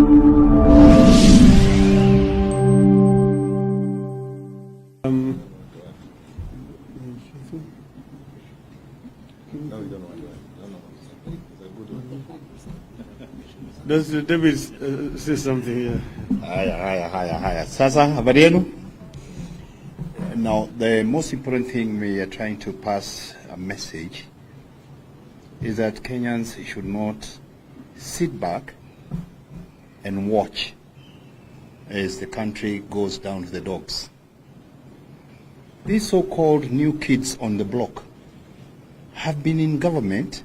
Does David say something here? Haya. Sasa, habari yenu? Now, the most important thing we are trying to pass a message is that Kenyans should not sit back and watch as the country goes down to the dogs. These so-called new kids on the block have been in government.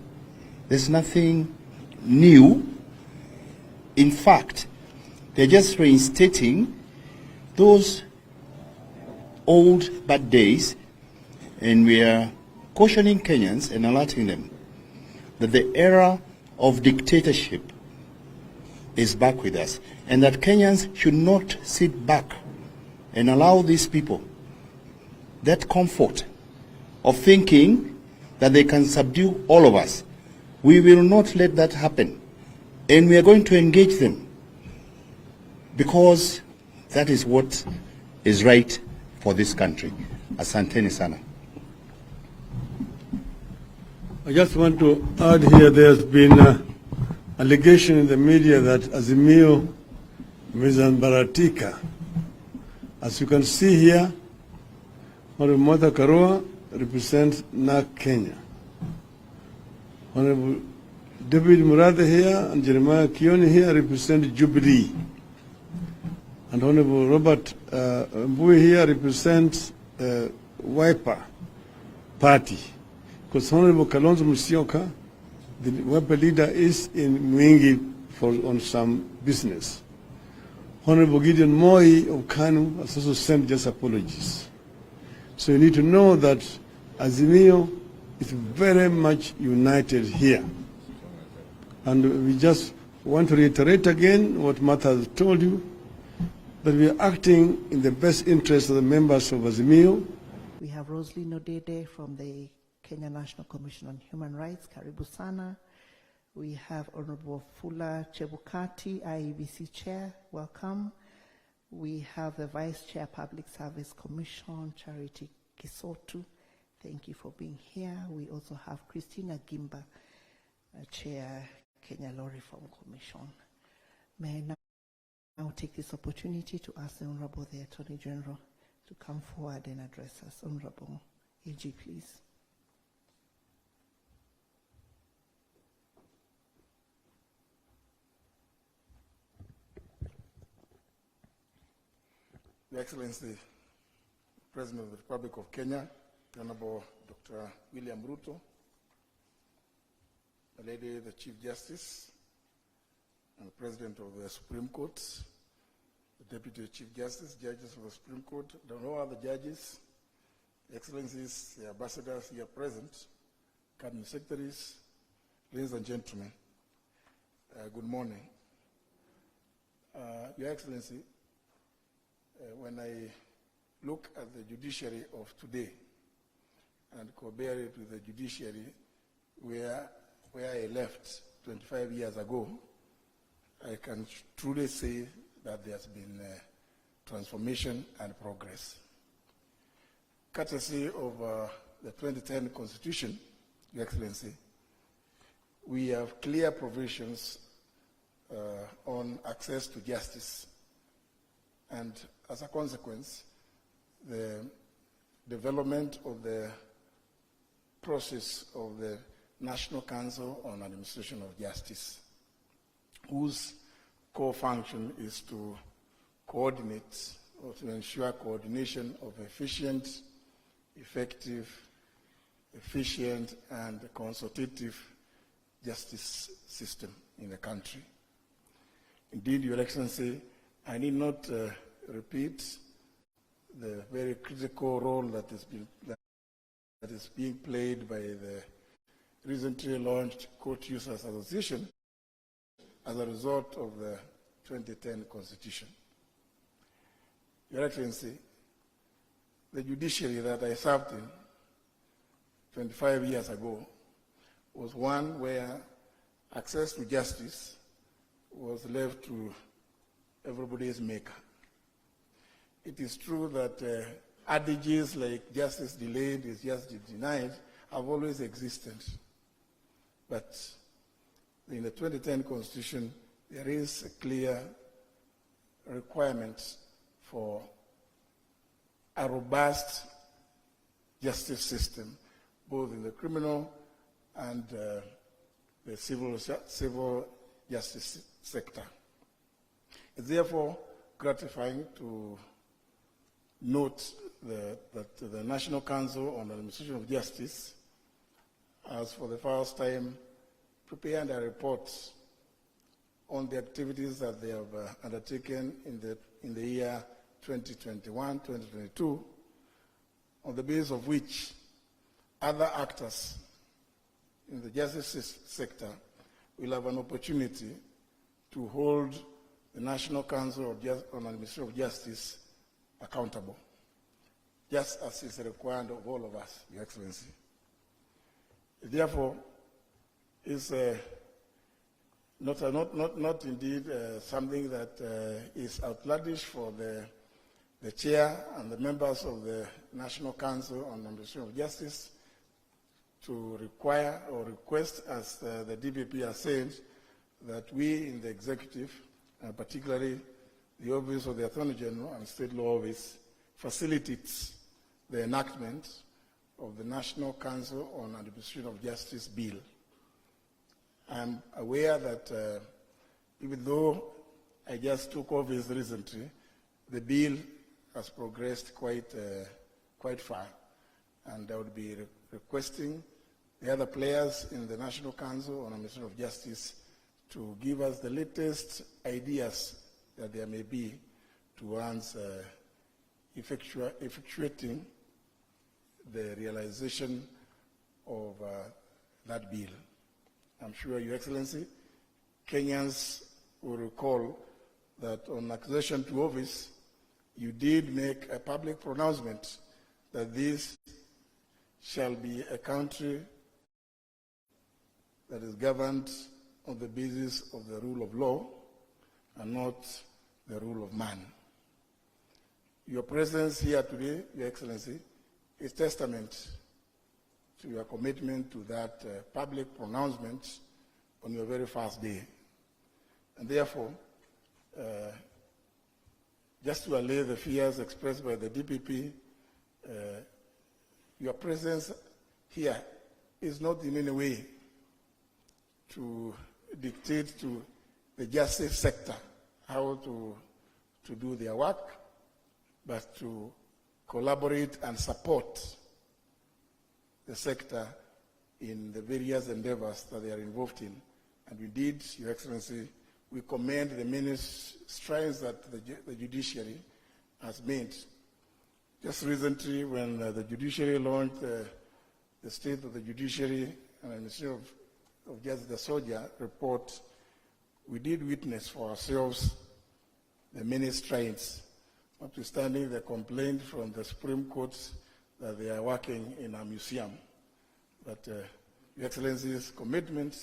There's nothing new. In fact, they're just reinstating those old bad days, and we are cautioning Kenyans and alerting them that the era of dictatorship is back with us, and that Kenyans should not sit back and allow these people that comfort of thinking that they can subdue all of us. We will not let that happen, and we are going to engage them because that is what is right for this country. Asanteni sana. I just want to add here, there's been an allegation in the media that Azimio Mizambaratika. As you can see here, Honorable Martha Karua represents NAK Kenya. Honorable David Murathe here and Jeremiah Kioni here represent Jubilee. And Honorable Robert Mbui here represents Wiper Party. Because Honorable Kalonzo Musyoka, the Wiper leader, is in Mwingi on some business. Honorable Gideon Moi of Kanu has also sent just apologies. So you need to know that Azimio is very much united here. And we just want to reiterate again what Martha has told you, that we are acting in the best interest of the members of Azimio. We have Rosalie Odede from the Kenya National Commission on Human Rights, Karibu Sana. We have Honorable Fula Chebukati, IEBC Chair, welcome. We have the Vice Chair, Public Service Commission, Charity Kisotu. Thank you for being here. We also have Christina Gimba, Chair, Kenya Law Reform Commission. May I now take this opportunity to ask the Honorable the Attorney General to come forward and address us. Honorable AG, please. Your Excellency, President of the Republic of Kenya, Honorable Dr. William Ruto, the Lady, the Chief Justice, and the President of the Supreme Court, the Deputy Chief Justice, judges of the Supreme Court, all other judges, Excellencies, the ambassadors here present, cabinet secretaries, ladies and gentlemen, good morning. Your Excellency, when I look at the judiciary of today and compare it with the judiciary where I left 25 years ago, I can truly say that there has been transformation and progress. Courtesy of the 2010 Constitution, Your Excellency, we have clear provisions on access to justice, and as a consequence, the development of the process of the National Council on Administration of Justice, whose core function is to coordinate or to ensure coordination of efficient, effective, efficient, and consultative justice system in the country. Indeed, Your Excellency, I need not repeat the very critical role that is being played by the recently launched Court Users Association as a result of the 2010 Constitution. Your Excellency, the judiciary that I served in 25 years ago was one where access to justice was left to everybody's maker. It is true that adages like justice delayed is justice denied have always existed. But in the 2010 Constitution, there is a clear requirement for a robust justice system, both in the criminal and the civil justice sector. It's therefore gratifying to note that the National Council on the Administration of Justice has for the first time prepared a report on the activities that they have undertaken in the year 2021-2022, on the basis of which other actors in the justice sector will have an opportunity to hold the National Council on Administration of Justice accountable, just as is required of all of us, Your Excellency. Therefore, it's not indeed something that is outlandish for the chair and the members of the National Council on Administration of Justice to require or request, as the DPP has said, that we in the executive, particularly the Office of the Attorney General and State Law Office, facilitates the enactment of the National Council on Administration of Justice Bill. I'm aware that even though I just took office recently, the bill has progressed quite far, and I would be requesting the other players in the National Council on Administration of Justice to give us the latest ideas that there may be towards effectuating the realization of that bill. I'm sure, Your Excellency, Kenyans will recall that on accession to office, you did make a public pronouncement that this shall be a country that is governed on the basis of the rule of law and not the rule of man. Your presence here today, Your Excellency, is testament to your commitment to that public pronouncement on your very first day. And therefore, just to allay the fears expressed by the DPP, your presence here is not in any way to dictate to the justice sector how to do their work, but to collaborate and support the sector in the various endeavors that they are involved in. And indeed, Your Excellency, we commend the many strides that the judiciary has made. Just recently, when the judiciary launched the State of the Judiciary and Administration of Justice, the SOJA report, we did witness for ourselves the many strides, notwithstanding the complaint from the Supreme Court that they are working in a museum. But Your Excellency's commitment